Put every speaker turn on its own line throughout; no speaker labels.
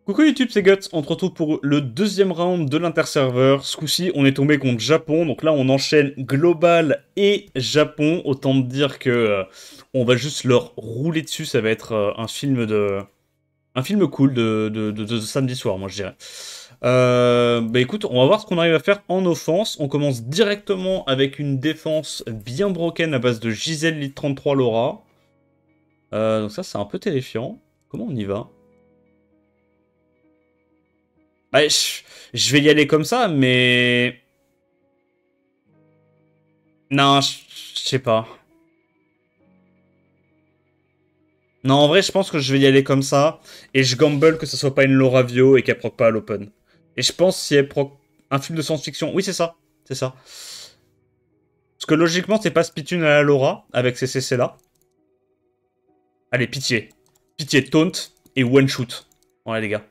Coucou YouTube, c'est Guts. On se retrouve pour le deuxième round de l'interserveur. Ce coup-ci, on est tombé contre Japon. Donc là, on enchaîne Global et Japon. Autant te dire que on va juste leur rouler dessus. Ça va être un film cool de samedi soir, moi je dirais. Bah écoute, on va voir ce qu'on arrive à faire en offense. On commence directement avec une défense bien broken à base de Giselle Lit 33 Laura. Donc ça, c'est un peu terrifiant. Comment on y va? Bah, je vais y aller comme ça, mais... Non, je sais pas. Non, en vrai, je pense que je vais y aller comme ça, et je gamble que ce soit pas une Laura Vio et qu'elle proc pas à l'open. Et je pense si elle proc un film de science-fiction... Oui, c'est ça. C'est ça. Parce que logiquement, c'est pas Spitune à la Laura, avec ces CC-là. Allez, pitié. Pitié, taunt et one-shoot. Ouais, les gars.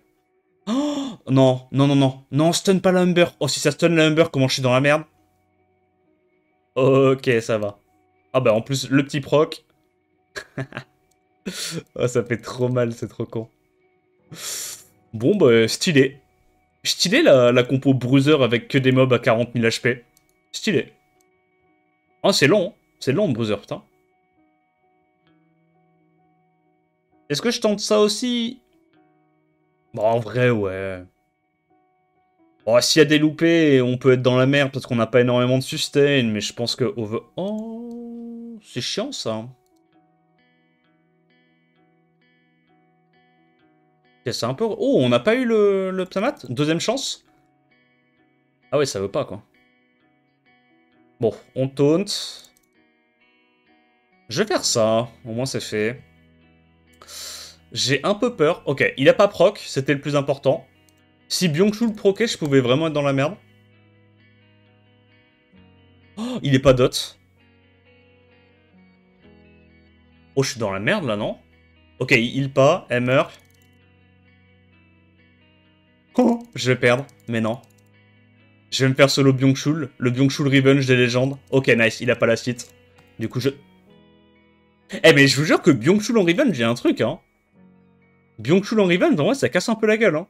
Oh non, non, non, non. Non, stun pas la Humber. Oh, si ça stun la Humber, comment je suis dans la merde? Ok, ça va. Ah bah, en plus, le petit proc... Ah, ça fait trop mal, c'est trop con. Bon, bah, stylé. Stylé la compo Bruiser avec que des mobs à 40 000 HP. Stylé. Oh, c'est long, hein. C'est long, Bruiser, putain. Est-ce que je tente ça aussi? Bon, en vrai, ouais. Bon, s'il y a des loupés, on peut être dans la merde parce qu'on n'a pas énormément de sustain, mais je pense que... Oh, c'est chiant, ça. Ok, c'est un peu... Oh, on n'a pas eu le Psamat? Deuxième chance? Ah ouais, ça veut pas, quoi. Bon, on taunt. Je vais faire ça, au moins c'est fait. J'ai un peu peur. Ok, il a pas proc, c'était le plus important. Si Byung-Chul le proquait, je pouvais vraiment être dans la merde. Oh, il est pas dot. Oh, je suis dans la merde là, non? Ok, il heal pas, elle meurt. Oh, je vais perdre, mais non. Je vais me faire solo Byung-Chul, le Byung-Chul Revenge des légendes. Ok, nice, il a pas la suite. Du coup, je... Eh, mais je vous jure que Byung-Chul en Revenge, j'ai un truc, hein. Byung-Chul en Revenge, en vrai, ça casse un peu la gueule, hein.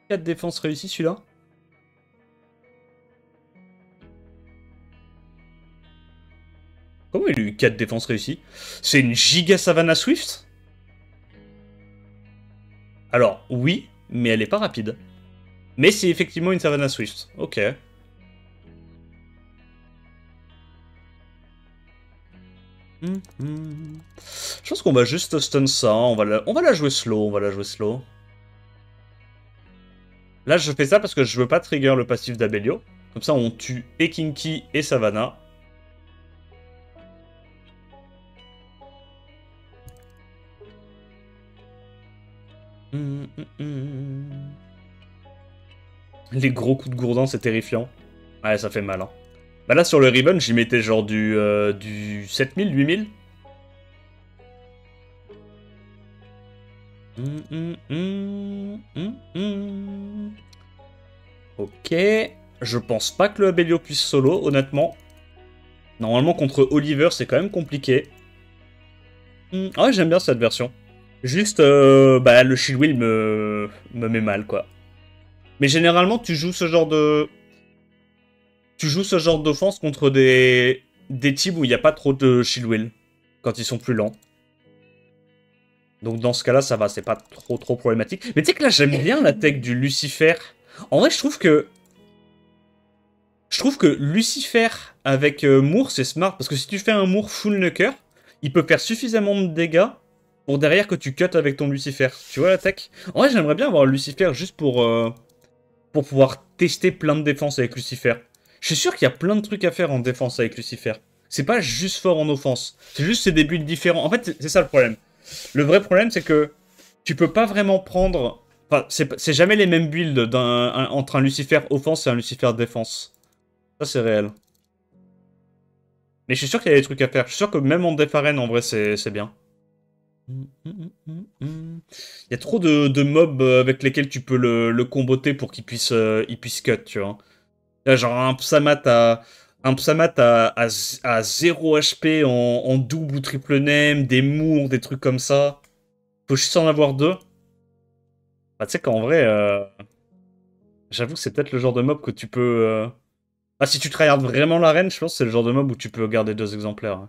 4 défenses réussies, celui-là. Comment il a eu 4 défenses réussies? C'est une giga Savannah Swift? Alors, oui, mais elle est pas rapide. Mais c'est effectivement une Savannah Swift. Ok. Je pense qu'on va juste stun ça. On va la jouer slow. On va la jouer slow. Là, je fais ça parce que je veux pas trigger le passif d'Abelio. Comme ça, on tue et Kinky et Savannah. Les gros coups de gourdin, c'est terrifiant. Ouais, ça fait mal. Hein. Bah là, sur le Ribbon, j'y mettais genre du 7000, 8000. Ok. Je pense pas que le Abelio puisse solo, honnêtement. Normalement, contre Oliver, c'est quand même compliqué. Ah ouais, j'aime bien cette version. Juste, bah, le Shield Wheel me met mal, quoi. Mais généralement, tu joues ce genre de... Tu joues ce genre d'offense contre des teams où il n'y a pas trop de Shield Wheel. Quand ils sont plus lents. Donc dans ce cas-là, ça va, c'est pas trop problématique. Mais tu sais que là, j'aime bien la tech du Lucifer. En vrai, je trouve que... Lucifer avec Moore, c'est smart. Parce que si tu fais un Moore full Nucker, il peut faire suffisamment de dégâts pour derrière que tu cut avec ton Lucifer. Tu vois la tech? En vrai, j'aimerais bien avoir Lucifer juste pour pouvoir tester plein de défenses avec Lucifer. Je suis sûr qu'il y a plein de trucs à faire en défense avec Lucifer. C'est pas juste fort en offense. C'est juste c'est des builds différents. En fait, c'est ça le problème. Le vrai problème, c'est que tu peux pas vraiment prendre... Enfin, c'est jamais les mêmes builds entre un Lucifer offense et un Lucifer défense. Ça, c'est réel. Mais je suis sûr qu'il y a des trucs à faire. Je suis sûr que même en def arène, en vrai, c'est bien. Il y a trop de mobs avec lesquels tu peux le comboter pour qu'il puisse cut, tu vois. Là, genre un Psamat Un Psamat à 0 HP en double ou triple name, des mours, des trucs comme ça. Faut juste en avoir deux. Bah, tu sais qu'en vrai, j'avoue que c'est peut-être le genre de mob que tu peux... Ah, si tu tryhards vraiment l'arène, je pense que c'est le genre de mob où tu peux garder deux exemplaires.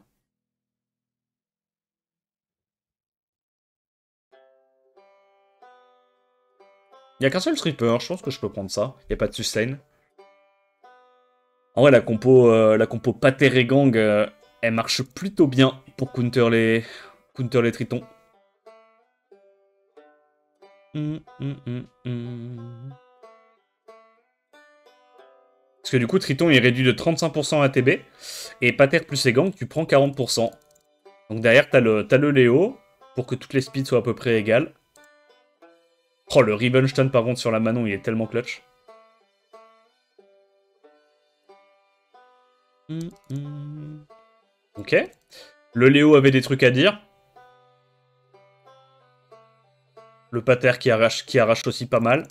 Il y a qu'un seul stripper, je pense que je peux prendre ça. Il y a pas de sustain. En vrai, la compo Pater et Gang, elle marche plutôt bien pour counter les tritons. Parce que du coup, Triton est réduit de 35% ATB, et Pater plus ses gangs, tu prends 40%. Donc derrière, t'as le Léo, pour que toutes les speeds soient à peu près égales. Oh, le Rivenstone, par contre, sur la Manon, il est tellement clutch. Ok. Le Léo avait des trucs à dire. Le Pater qui arrache aussi pas mal.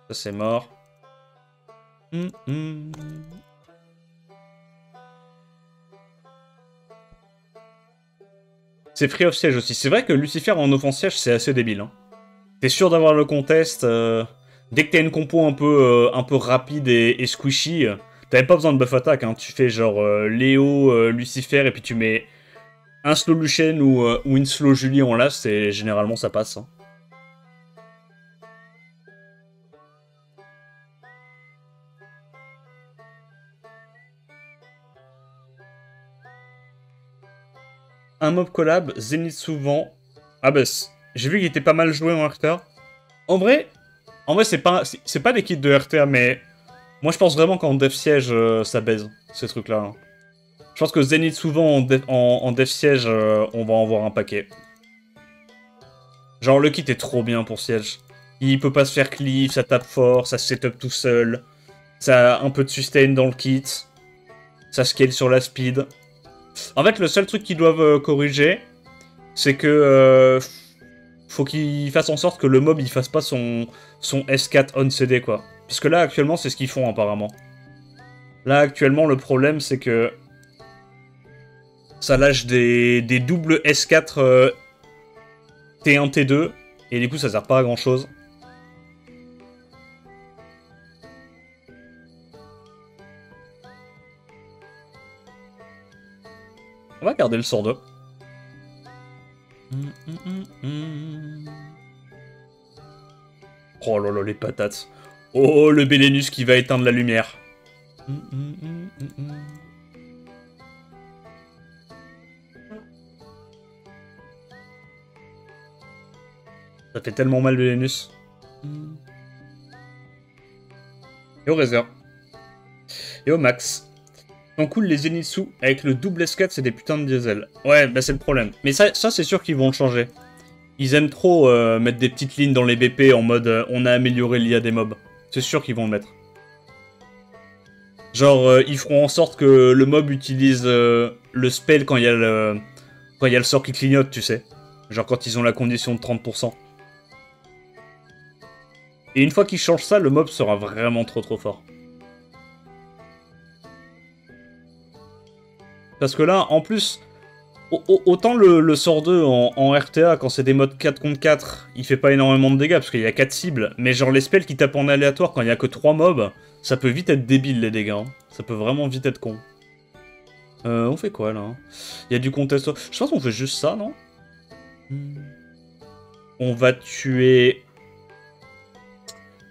Ça, c'est mort. C'est Free of Siege aussi. C'est vrai que Lucifer en offense siège, c'est assez débile. Hein. T'es sûr d'avoir le contest. Dès que t'as une compo un peu rapide et squishy, t'as même pas besoin de buff attack. Hein. Tu fais genre Léo, Lucifer, et puis tu mets un slow Lucien ou une slow Julie en last, et généralement ça passe. Hein. Un mob collab, Zenith souvent. Ah bah, j'ai vu qu'il était pas mal joué en RTA. En vrai, c'est pas des kits de RTA, mais moi je pense vraiment qu'en Def Siege, ça baise, ces trucs-là. Hein. Je pense que Zenith souvent en Def Siege, on va en voir un paquet. Genre le kit est trop bien pour Siege. Il peut pas se faire cleave, ça tape fort, ça se setup tout seul. Ça a un peu de sustain dans le kit. Ça scale sur la speed. En fait, le seul truc qu'ils doivent corriger, c'est que faut qu'ils fassent en sorte que le mob il fasse pas son S4 on CD quoi. Puisque là actuellement c'est ce qu'ils font apparemment. Là actuellement le problème c'est que ça lâche des doubles S4 T1 T2 et du coup ça sert pas à grand chose. On va garder le sort 2. Oh là là les patates. Oh le Bélénus qui va éteindre la lumière. Ça fait tellement mal Bélénus. Et au réserve. Et au max. Tant cool les Zenitsu avec le double S4 c'est des putains de diesel. Ouais bah c'est le problème. Mais ça c'est sûr qu'ils vont le changer. Ils aiment trop mettre des petites lignes dans les BP en mode on a amélioré l'IA des mobs. C'est sûr qu'ils vont le mettre. Genre ils feront en sorte que le mob utilise le spell quand il y a le sort qui clignote, tu sais. Genre quand ils ont la condition de 30%. Et une fois qu'ils changent ça, le mob sera vraiment trop fort. Parce que là, en plus, autant le sort 2 en RTA, quand c'est des modes 4 contre 4, il fait pas énormément de dégâts, parce qu'il y a 4 cibles, mais genre les spells qui tapent en aléatoire quand il y a que 3 mobs, ça peut vite être débile les dégâts. Hein. Ça peut vraiment vite être con. On fait quoi là? Il y a du contest. Je pense qu'on fait juste ça, non? On va tuer...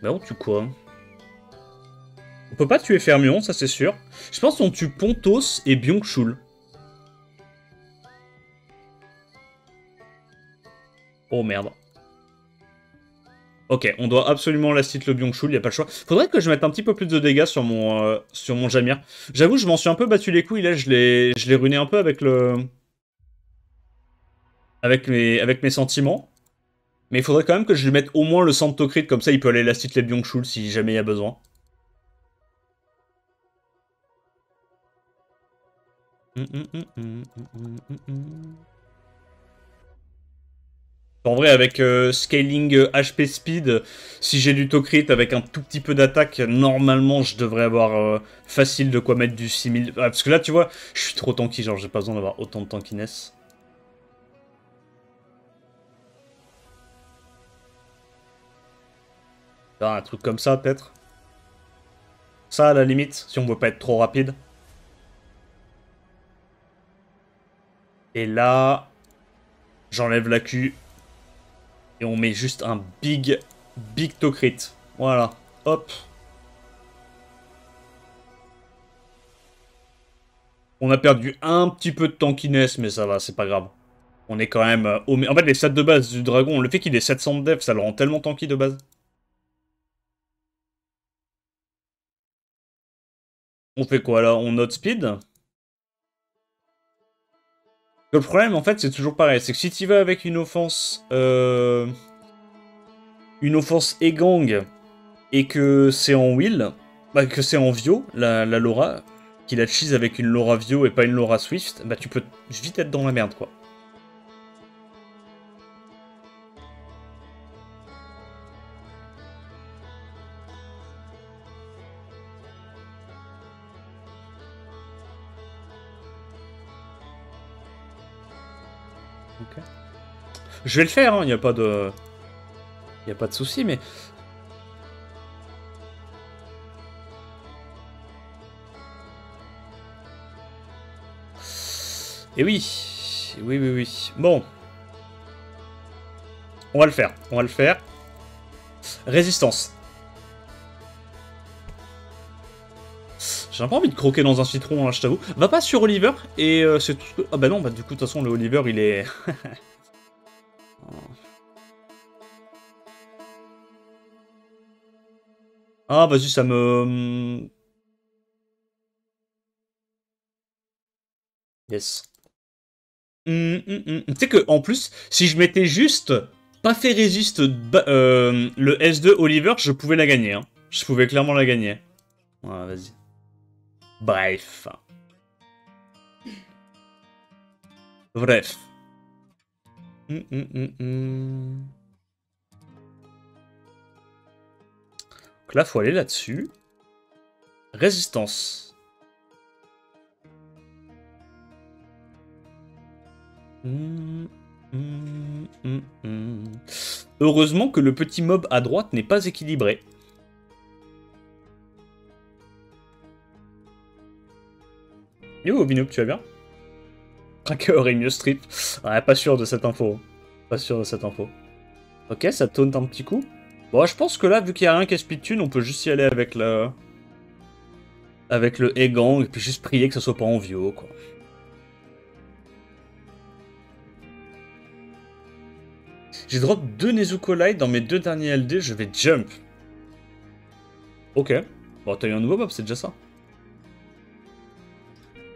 Bah on tue quoi? On peut pas tuer Fermion, ça c'est sûr. Je pense qu'on tue Pontos et Byung-Chul. Oh merde. Ok, on doit absolument last hit le Byung-Chul, y a pas le choix. Faudrait que je mette un petit peu plus de dégâts sur mon Jamir. J'avoue, je m'en suis un peu battu les couilles, là, je l'ai ruiné un peu avec avec mes sentiments. Mais il faudrait quand même que je lui mette au moins le Santocrit, comme ça il peut aller last hit les Byung-Chul si jamais il y a besoin. En vrai, avec scaling HP speed, si j'ai du Tokrit avec un tout petit peu d'attaque, normalement, je devrais avoir facile de quoi mettre du 6000. Ah, parce que là, tu vois, je suis trop tanky, genre, j'ai pas besoin d'avoir autant de tankiness. Ah, un truc comme ça, peut-être. Ça, à la limite, si on veut pas être trop rapide. Et là, j'enlève la Q. Et on met juste un big Tokrit. Voilà. Hop. On a perdu un petit peu de tankiness, mais ça va, c'est pas grave. On est quand même En fait, les stats de base du dragon, le fait qu'il ait 700 de def, ça le rend tellement tanky de base. On fait quoi là? On note speed? Le problème, en fait, c'est toujours pareil. C'est que si tu vas avec une offense... Une offense Egang, et que c'est en Will, bah, que c'est en Vio, la Laura, qu'il a cheese avec une Laura Vio et pas une Laura Swift, bah tu peux vite être dans la merde, quoi. Ok. Je vais le faire, il n'y a pas de... Y a pas de souci, mais... Et oui. Oui, oui, oui. Bon. On va le faire. On va le faire. Résistance. J'ai pas envie de croquer dans un citron, hein, je t'avoue. Va pas sur Oliver, et c'est tout ce que... Ah bah non, bah du coup, de toute façon, le Oliver, il est... Ah, vas-y, ça me... Yes. Tu sais que en plus, si je m'étais juste pas fait résiste le S2 Oliver, je pouvais la gagner. Hein. Je pouvais clairement la gagner. Voilà, vas-y. Bref. Bref. Donc là, faut aller là-dessus. Résistance. Heureusement que le petit mob à droite n'est pas équilibré. Yo, Binoup, tu vas bien? Tracker et mieux strip. Ouais, pas sûr de cette info. Pas sûr de cette info. Ok, ça taunte un petit coup. Bon, je pense que là, vu qu'il y a rien qui est speed tune, on peut juste y aller avec le... Avec le Egang, et puis juste prier que ça soit pas en Vio, quoi. J'ai drop 2 Nezuko Light dans mes 2 derniers LD, je vais jump. Ok. Bon, t'as eu un nouveau mob, c'est déjà ça.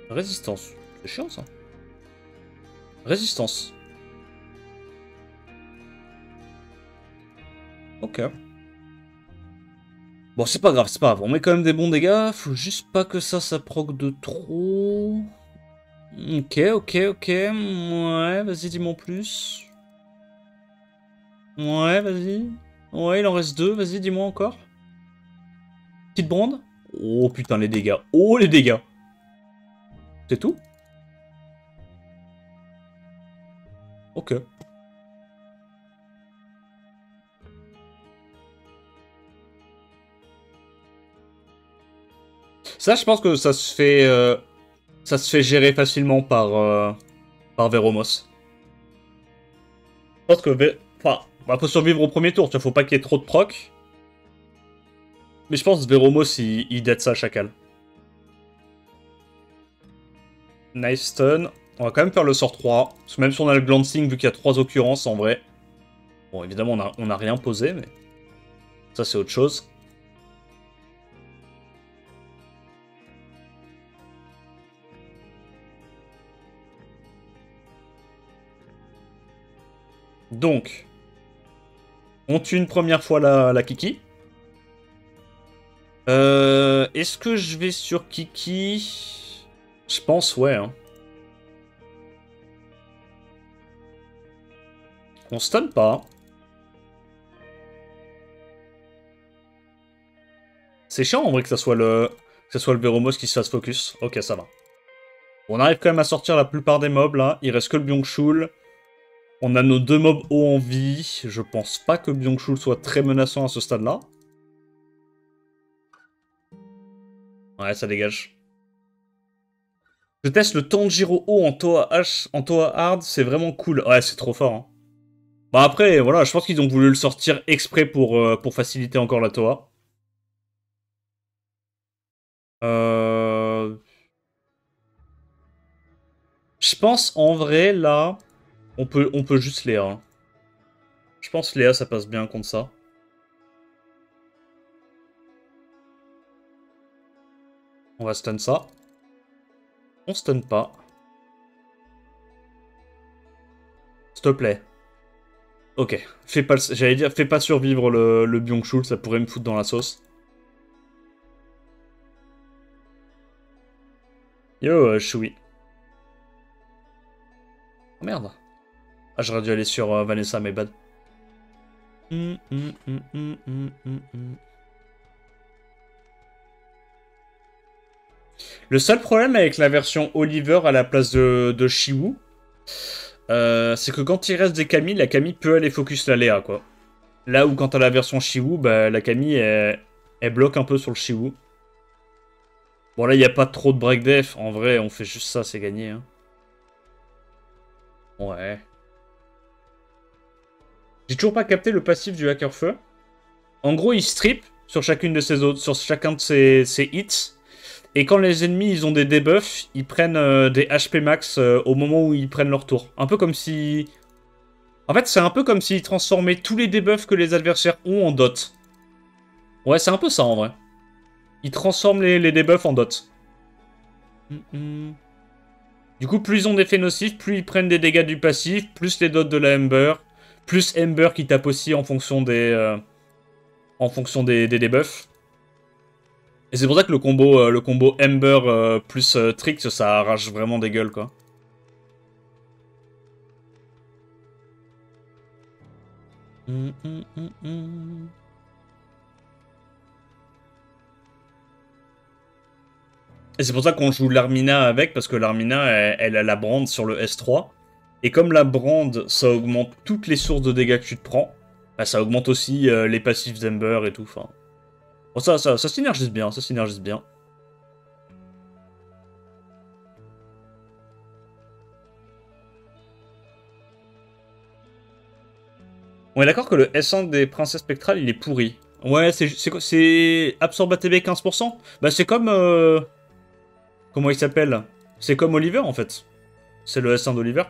Résistance. C'est chiant, ça. Résistance. Ok. Bon, c'est pas grave, c'est pas grave. On met quand même des bons dégâts. Faut juste pas que ça proc de trop. Ok, ok, ok. Ouais, vas-y, dis-moi en plus. Ouais, vas-y. Ouais, il en reste 2. Vas-y, dis-moi encore. Petite brande. Oh, putain, les dégâts. Oh, les dégâts. C'est tout? Ok. Ça, je pense que ça se fait gérer facilement par Veromos. Je pense que... Enfin, bah, faut survivre au premier tour, tu vois, faut pas qu'il y ait trop de proc. Mais je pense que Veromos, il dead ça à chacal. Nice stun. On va quand même faire le sort 3. Parce que même si on a le glancing, vu qu'il y a 3 occurrences, en vrai... Bon, évidemment, on a rien posé, mais... Ça, c'est autre chose. Donc... On tue une première fois la Kiki. Est-ce que je vais sur Kiki? Je pense, ouais. Hein. On stun pas. C'est chiant en vrai que ça soit le Véromos qui se fasse focus. Ok, ça va. On arrive quand même à sortir la plupart des mobs là. Il reste que le Byung-Chul. On a nos 2 mobs hauts en vie. Je pense pas que Byung-Chul soit très menaçant à ce stade-là. Ouais, ça dégage. Je teste le Tanjiro haut en Toa H, en Toa Hard, c'est vraiment cool. Ouais, c'est trop fort. Hein. Bah après, voilà, je pense qu'ils ont voulu le sortir exprès pour faciliter encore la Toa. Je pense, en vrai, là, on peut juste Léa. Hein. Je pense Léa, ça passe bien contre ça. On va stun ça. On stun pas. S'il te plaît. Ok. J'allais dire, fais pas survivre le Byung-Chul, ça pourrait me foutre dans la sauce. Yo, Shui. Oh merde. Ah, j'aurais dû aller sur Vanessa, mais bad. Le seul problème avec la version Oliver à la place de Shiwu, c'est que quand il reste des Camille, la Camille peut aller focus la Léa, quoi. Là où quand t'as la version Shiwu, bah, la Camille, elle bloque un peu sur le Shiwu. Bon, là, il n'y a pas trop de break def. En vrai, on fait juste ça, c'est gagné. Hein. Ouais. J'ai toujours pas capté le passif du hacker feu. En gros, il strip sur chacune de ses autres, sur chacun de ses hits. Et quand les ennemis ils ont des debuffs, ils prennent des HP max au moment où ils prennent leur tour. Un peu comme si... En fait, c'est un peu comme s'ils transformaient tous les debuffs que les adversaires ont en dot. Ouais, c'est un peu ça en vrai. Ils transforment les debuffs en dot. Du coup, plus ils ont d'effets nocifs, plus ils prennent des dégâts du passif, plus les dots de la Ember, plus Ember qui tape aussi en fonction des debuffs. Et c'est pour ça que le combo Ember plus Trix, ça arrache vraiment des gueules, quoi. Et c'est pour ça qu'on joue l'Armina avec, parce que l'Armina, elle a la brand sur le S3. Et comme la brand, ça augmente toutes les sources de dégâts que tu te prends, bah, ça augmente aussi les passifs Ember et tout, enfin... Bon, ça synergise bien, ça synergise bien. On est d'accord que le S1 des princesses spectrales, il est pourri. Ouais, c'est Absorb ATB 15%. Bah c'est comme... comment il s'appelle? C'est comme Oliver, en fait. C'est le S1 d'Oliver.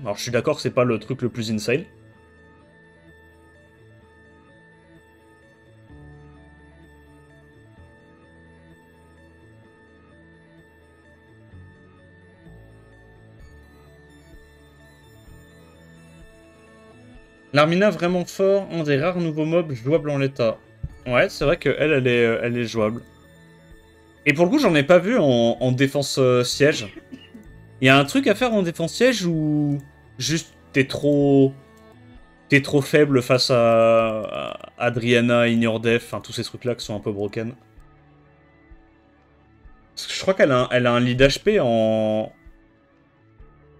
Alors je suis d'accord que c'est pas le truc le plus insane. L'Armina vraiment fort, un des rares nouveaux mobs jouables en l'état. Ouais, c'est vrai qu'elle, elle est jouable. Et pour le coup, j'en ai pas vu en défense siège. Il y a un truc à faire en défense siège où juste t'es trop faible face à Adriana, Ignore Def, enfin tous ces trucs-là qui sont un peu broken. Parce que je crois qu'elle a un lead HP en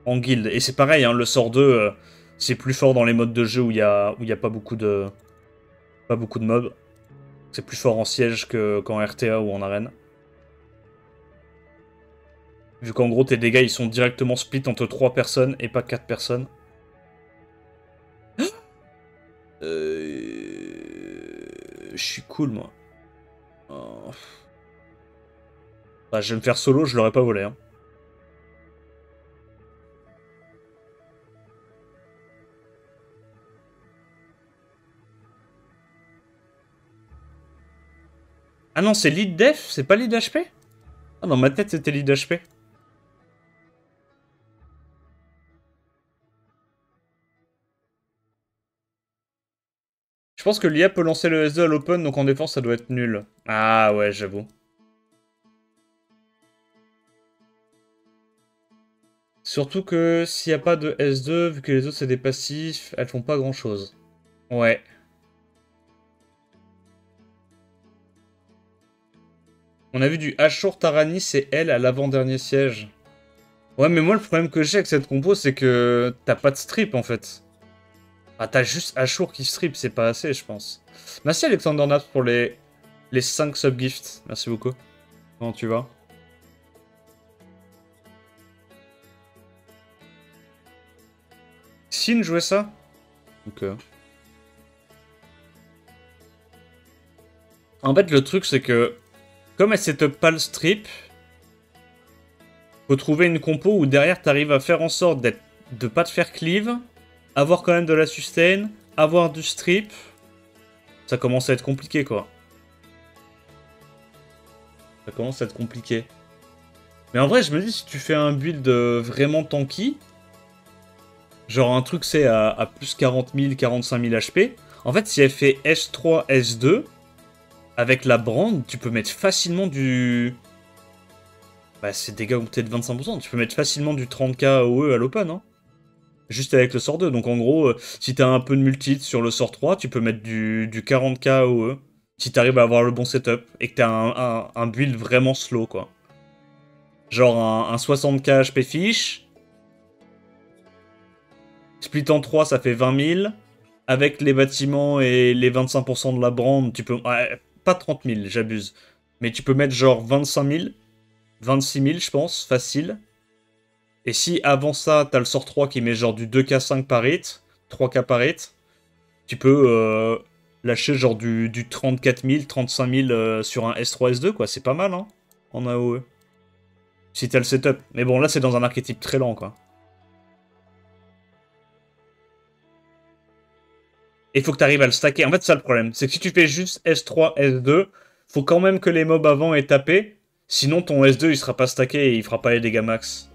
guild. Et c'est pareil, hein, le sort 2, c'est plus fort dans les modes de jeu où il y a pas beaucoup de mobs. C'est plus fort en siège qu'en RTA ou en arène. Vu qu'en gros, tes dégâts, ils sont directement split entre 3 personnes et pas 4 personnes. Je suis cool, moi. Oh. Bah, je vais me faire solo, je l'aurais pas volé. Hein. Ah non, c'est lead def, c'est pas lead HP? Ah, dans ma tête, c'était lead HP. Je pense que l'IA peut lancer le S2 à l'open, donc en défense, ça doit être nul. Ah ouais, j'avoue. Surtout que s'il n'y a pas de S2, vu que les autres c'est des passifs, elles font pas grand chose. Ouais. On a vu du Ashur Tarani, c'est elle à l'avant-dernier siège. Ouais, mais moi le problème que j'ai avec cette compo, c'est que t'as pas de strip en fait. Ah, t'as juste Ashur qui strip, c'est pas assez, je pense. Merci Alexander Naps pour les 5 subgifts. Merci beaucoup. Comment tu vas? Sin jouait ça? Ok. En fait, le truc, c'est que comme elle setup pas le strip, faut trouver une compo où derrière t'arrives à faire en sorte de pas te faire cleave, avoir quand même de la sustain, avoir du strip. Ça commence à être compliqué, quoi. Ça commence à être compliqué. Mais en vrai, je me dis, si tu fais un build vraiment tanky, genre un truc c'est à plus 40 000, 45 000 HP, en fait, si elle fait S3, S2, avec la brand, tu peux mettre facilement du... Bah, c'est dégâts augmentés de 25%. Tu peux mettre facilement du 30k OE à l'open, hein. Juste avec le sort 2. Donc en gros, si t'as un peu de multi sur le sort 3, tu peux mettre du 40k OE. Si t'arrives à avoir le bon setup et que t'as un build vraiment slow, quoi. Genre un 60k HP fiche. Split en 3, ça fait 20 000. Avec les bâtiments et les 25% de la brand, tu peux... Ouais, pas 30 000, j'abuse. Mais tu peux mettre genre 25 000. 26 000, je pense, facile. Et si avant ça, t'as le sort 3 qui met genre du 2k5 par hit, 3k par hit, tu peux lâcher genre du 34 000, 35 000 sur un S3, S2, quoi. C'est pas mal, hein, en AOE. Si t'as le setup. Mais bon, là, c'est dans un archétype très lent, quoi. Et il faut que t'arrives à le stacker. En fait, c'est ça le problème. C'est que si tu fais juste S3, S2, faut quand même que les mobs avant aient tapé. Sinon, ton S2, il sera pas stacké et il fera pas les dégâts max.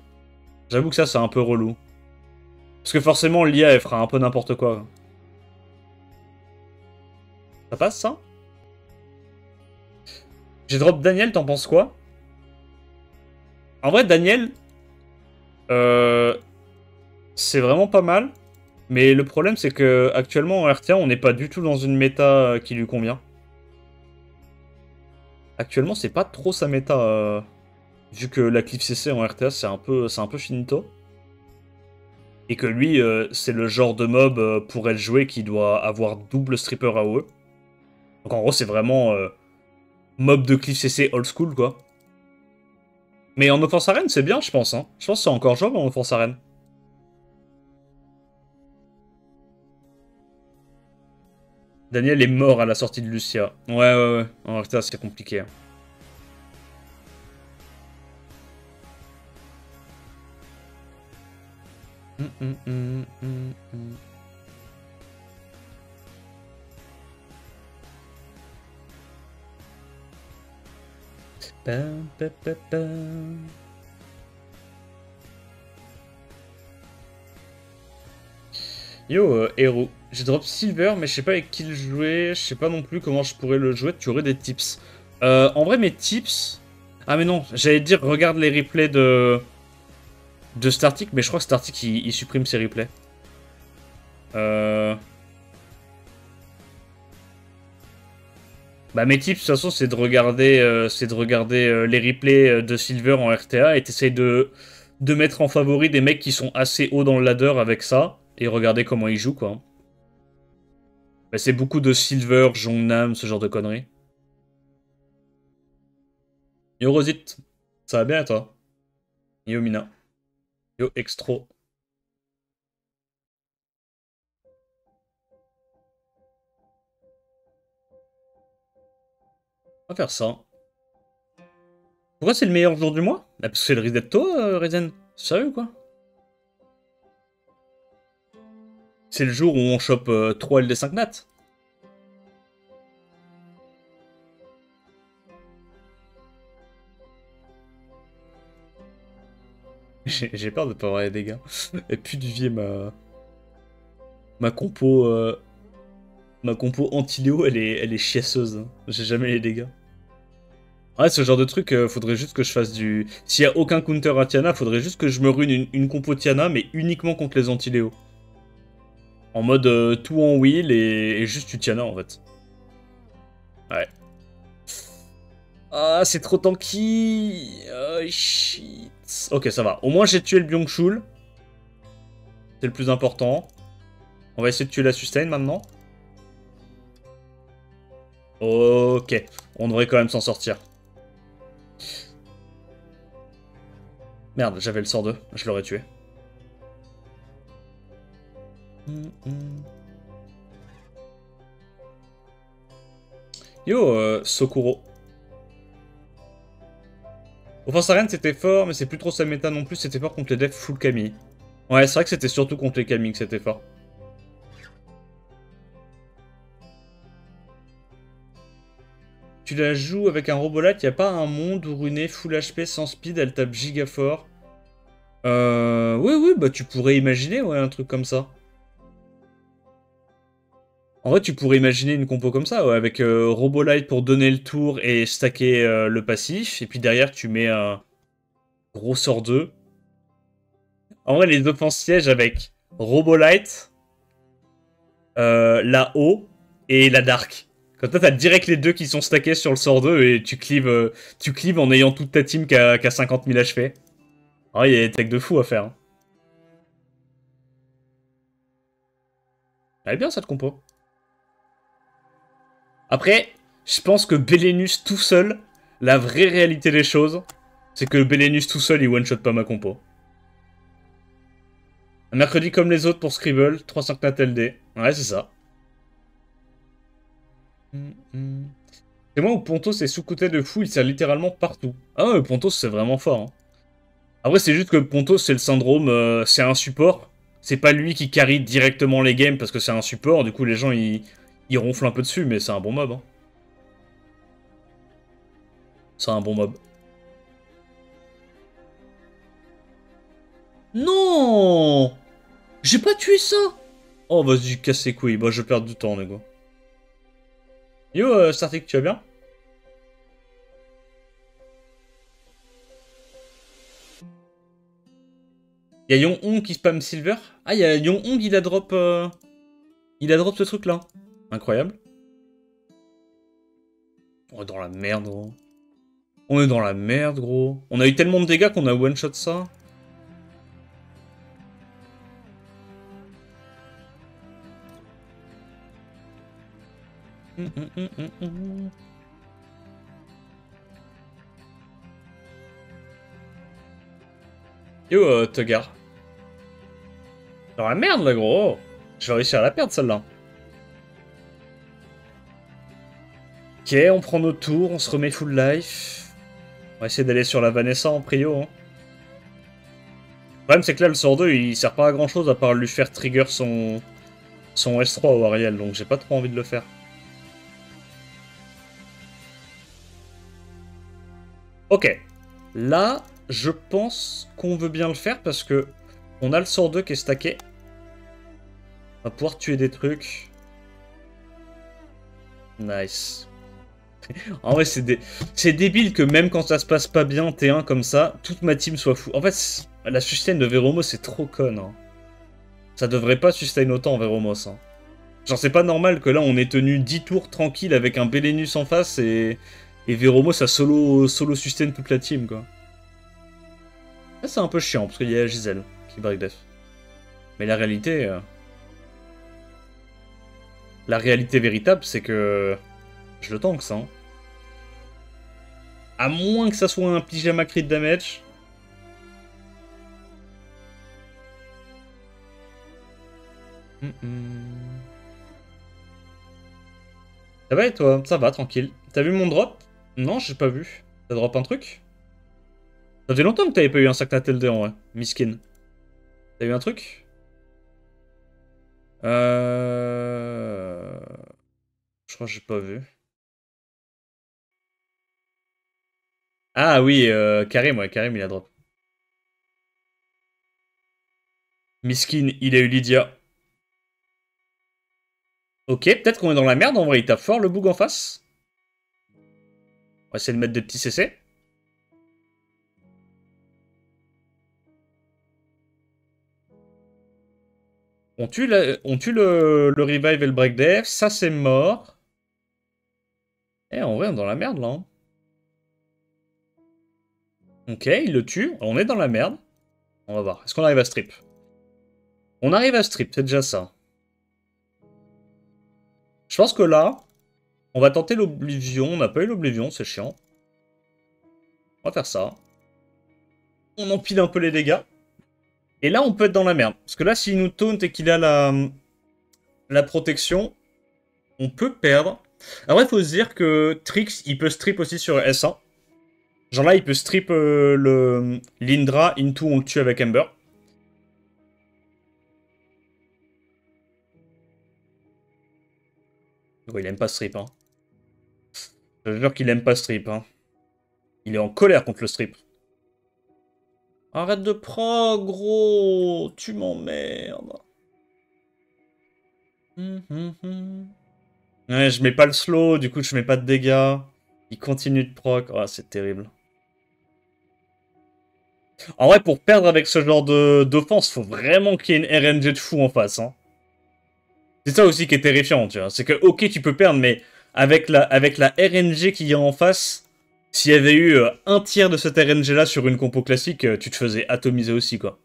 J'avoue que ça, c'est un peu relou. Parce que forcément, l'IA, elle fera un peu n'importe quoi. Ça passe, ça? J'ai drop Daniel, t'en penses quoi? En vrai, Daniel, euh, c'est vraiment pas mal. Mais le problème, c'est que actuellement en RTA, on n'est pas du tout dans une méta qui lui convient. Actuellement, c'est pas trop sa méta. Vu que la Cliff CC en RTA, c'est un peu finito. Et que lui, c'est le genre de mob pour être joué qui doit avoir double stripper AOE. Donc en gros, c'est vraiment mob de Cliff CC old school, quoi. Mais en offense arène, c'est bien, je pense. Hein. Je pense que c'est encore jouable en offense arène. Daniel est mort à la sortie de Lucia. Ouais, ouais, ouais. En RTA, c'est compliqué. Hein. Pam, pam, pam, pam. Yo, héros. J'ai drop Silver, mais je sais pas avec qui le jouer. Je sais pas non plus comment je pourrais le jouer. Tu aurais des tips. En vrai, mes tips... Ah mais non, j'allais dire regarde les replays de Startic, mais je crois que Startic, il supprime ses replays. Bah mes tips, de toute façon, c'est de regarder les replays de Silver en RTA et t'essayes de mettre en favori des mecs qui sont assez hauts dans le ladder avec ça et regarder comment ils jouent, quoi. Bah, c'est beaucoup de Silver, Jongnam, ce genre de conneries. Yo Rosit, ça va bien et toi? Yo Mina. Yo Extro. On va faire ça. Pourquoi c'est le meilleur jour du mois? Bah parce que c'est le Risetto, Risen. Sérieux quoi? C'est le jour où on chope 3 LD5 nat. J'ai peur de pas avoir les dégâts. Et puis du vieux ma compo ma compo anti-Léo elle est chiasseuse. Hein. J'ai jamais les dégâts. Ouais, ce genre de truc, faudrait juste que je fasse du... S'il y a aucun counter à Tiana, faudrait juste que je me rune une compo Tiana, mais uniquement contre les anti-Léo. En mode tout en wheel et juste tu Tiana, en fait. Ouais. Ah, c'est trop tanky. Oh, shit. Ok, ça va. Au moins, j'ai tué le Byung-Chul. C'est le plus important. On va essayer de tuer la sustain maintenant. Ok. On devrait quand même s'en sortir. Merde, j'avais le sort 2. Je l'aurais tué. Yo, Sokuro. Offense Arène, c'était fort, mais c'est plus trop sa méta non plus. C'était fort contre les devs full Camille. Ouais, c'est vrai que c'était surtout contre les Camille que c'était fort. Tu la joues avec un Robolite, y a pas un monde où Runé full HP sans speed, elle tape giga fort. Oui, oui, bah tu pourrais imaginer, ouais, un truc comme ça. En vrai, tu pourrais imaginer une compo comme ça, ouais, avec Robolite pour donner le tour et stacker le passif, et puis derrière tu mets un gros sort 2. En vrai, les offenses sièges avec Robolite, la O et la Dark. Comme ça, t'as direct les deux qui sont stackés sur le sort 2 et tu clives en ayant toute ta team qui a 50 000 HP. En vrai, il y a des techs de fou à faire. Hein. Elle est bien cette compo. Après, je pense que Belenus tout seul, la vraie réalité des choses, c'est que Belenus tout seul, il one-shot pas ma compo. Un mercredi comme les autres pour Scribble, 3-5 nat LD. Ouais, c'est ça. C'est moi où Pontos est sous-côté de fou, il sert littéralement partout. Ah ouais, Pontos c'est vraiment fort. Hein. Après, c'est juste que Pontos c'est le syndrome, c'est un support. C'est pas lui qui carry directement les games parce que c'est un support, du coup les gens ils ronflent un peu dessus, mais c'est un bon mob. Hein. C'est un bon mob. Non! J'ai pas tué ça! Oh, vas-y, casse les couilles. Bah, je perds du temps, nego. Yo, Startic, tu vas bien? Y'a Yonhong qui spam Silver. Ah, y'a Yonhong, il a drop... Il a drop ce truc-là. Incroyable. On est dans la merde, gros. On est dans la merde, gros. On a eu tellement de dégâts qu'on a one-shot ça. Yo, Togar. Dans la merde, là, gros. Je vais réussir à la perdre, celle-là. Ok, on prend notre tour, on se remet full life. On va essayer d'aller sur la Vanessa en prio. Hein. Le problème, c'est que là, le sort 2, il sert pas à grand-chose à part lui faire trigger son S3 au Ariel, donc j'ai pas trop envie de le faire. Ok. Là, je pense qu'on veut bien le faire parce que on a le sort 2 qui est stacké. On va pouvoir tuer des trucs. Nice. En vrai, c'est débile que même quand ça se passe pas bien, T1 comme ça, toute ma team soit fou. En fait, la sustain de Veromo, c'est trop con. Hein. Ça devrait pas sustain autant, Veromos. Hein. Genre, c'est pas normal que là, on ait tenu 10 tours tranquille avec un Belenus en face et Veromos a solo sustain toute la team, quoi. Là, c'est un peu chiant, parce qu'il y a Giselle qui break def. Mais la réalité... La réalité véritable, c'est que... Je le tank, ça. Hein. À moins que ça soit un pyjama crit damage. Ça va et toi? Ça va, tranquille. T'as vu mon drop? Non, j'ai pas vu. T'as drop un truc? Ça fait longtemps que t'avais pas eu un sac Natel en vrai. Miskin. T'as eu un truc? Je crois que j'ai pas vu. Ah oui, Karim, ouais, Karim il a drop. Miskin, il a eu Lydia. Ok, peut-être qu'on est dans la merde en vrai, il tape fort le boug en face. va essayer de mettre des petits CC. On tue le revive et le break def. Ça, c'est mort. Eh, en vrai, on est dans la merde, là. Hein. Ok, il le tue. On est dans la merde. On va voir. Est-ce qu'on arrive à strip? On arrive à strip, c'est déjà ça. Je pense que là, on va tenter l'Oblivion. On n'a pas eu l'Oblivion, c'est chiant. On va faire ça. On empile un peu les dégâts. Et là, on peut être dans la merde. Parce que là, s'il nous taunt et qu'il a la protection, on peut perdre. Après, il faut se dire que Trix, il peut strip aussi sur S1. Genre là, il peut strip l'Indra into on le tue avec Ember. Oh, il aime pas strip, hein. Je te jure qu'il aime pas strip, hein. Il est en colère contre le strip. Arrête de proc, gros. Tu m'emmerdes. Ouais, je mets pas le slow, du coup je mets pas de dégâts. Il continue de proc. Oh, c'est terrible. En vrai, pour perdre avec ce genre d'offense, faut vraiment qu'il y ait une RNG de fou en face. Hein. C'est ça aussi qui est terrifiant, tu vois. C'est que, ok, tu peux perdre, mais avec la RNG qu'il y a en face, s'il y avait eu un tiers de cette RNG-là sur une compo classique, tu te faisais atomiser aussi, quoi.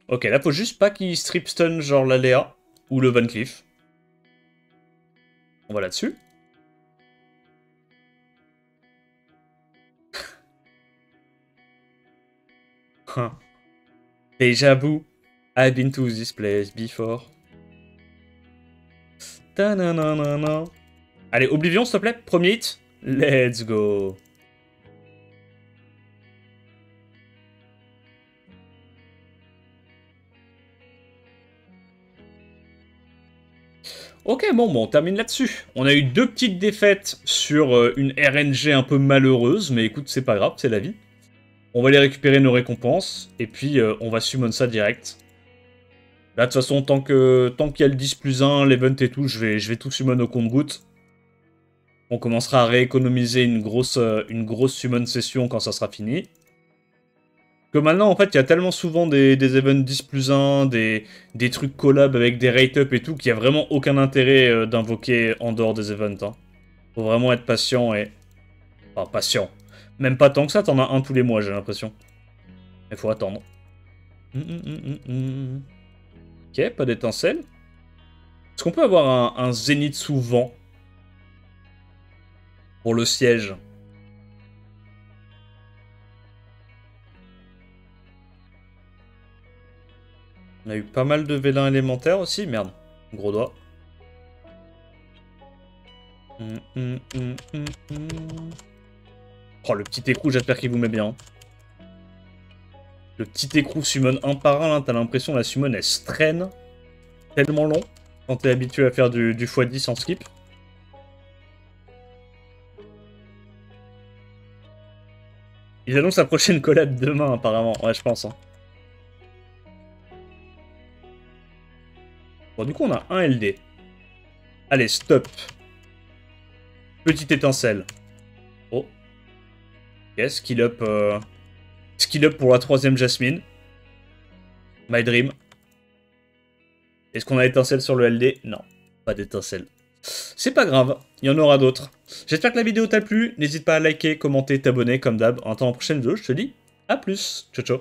Ok, là, faut juste pas qu'il strip stun genre la Léa ou le Van Cleef. On va là-dessus. Déjà vu, I've been to this place before. Ta-na-na-na-na. Allez, Oblivion, s'il te plaît. Premier hit. Let's go. Ok, bon, on termine là-dessus. On a eu 2 petites défaites sur une RNG un peu malheureuse, mais écoute, c'est pas grave, c'est la vie. On va aller récupérer nos récompenses, et puis on va summon ça direct. Là, de toute façon, tant qu'il y a le 10+1, l'event et tout, je vais tout summon au compte-goutte. On commencera à rééconomiser une grosse summon session quand ça sera fini. Que maintenant, en fait, il y a tellement souvent des events 10+1, des trucs collab avec des rate-up et tout, qu'il n'y a vraiment aucun intérêt d'invoquer en dehors des events. Hein. Faut vraiment être patient et... Enfin, patient. Même pas tant que ça, t'en as un tous les mois, j'ai l'impression. Il faut attendre. Ok, pas d'étincelle. Est-ce qu'on peut avoir un zénith sous vent pour le siège? On a eu pas mal de vélins élémentaires aussi. Merde, gros doigt. Oh, le petit écrou, j'espère qu'il vous met bien. Le petit écrou summon un par un, là, t'as l'impression la summon, elle se traîne. Tellement long, quand t'es habitué à faire du x10 en skip. Ils annoncent la prochaine collab demain, apparemment. Ouais, je pense. Hein. Bon, du coup, on a un LD. Allez, stop. Petite étincelle. Oh. Yes, skill up pour la 3ème Jasmine. My dream. Est-ce qu'on a étincelle sur le LD? Non, pas d'étincelle. C'est pas grave, il y en aura d'autres. J'espère que la vidéo t'a plu. N'hésite pas à liker, commenter, t'abonner comme d'hab. En attendant la prochaine vidéo, je te dis à plus. Ciao, ciao.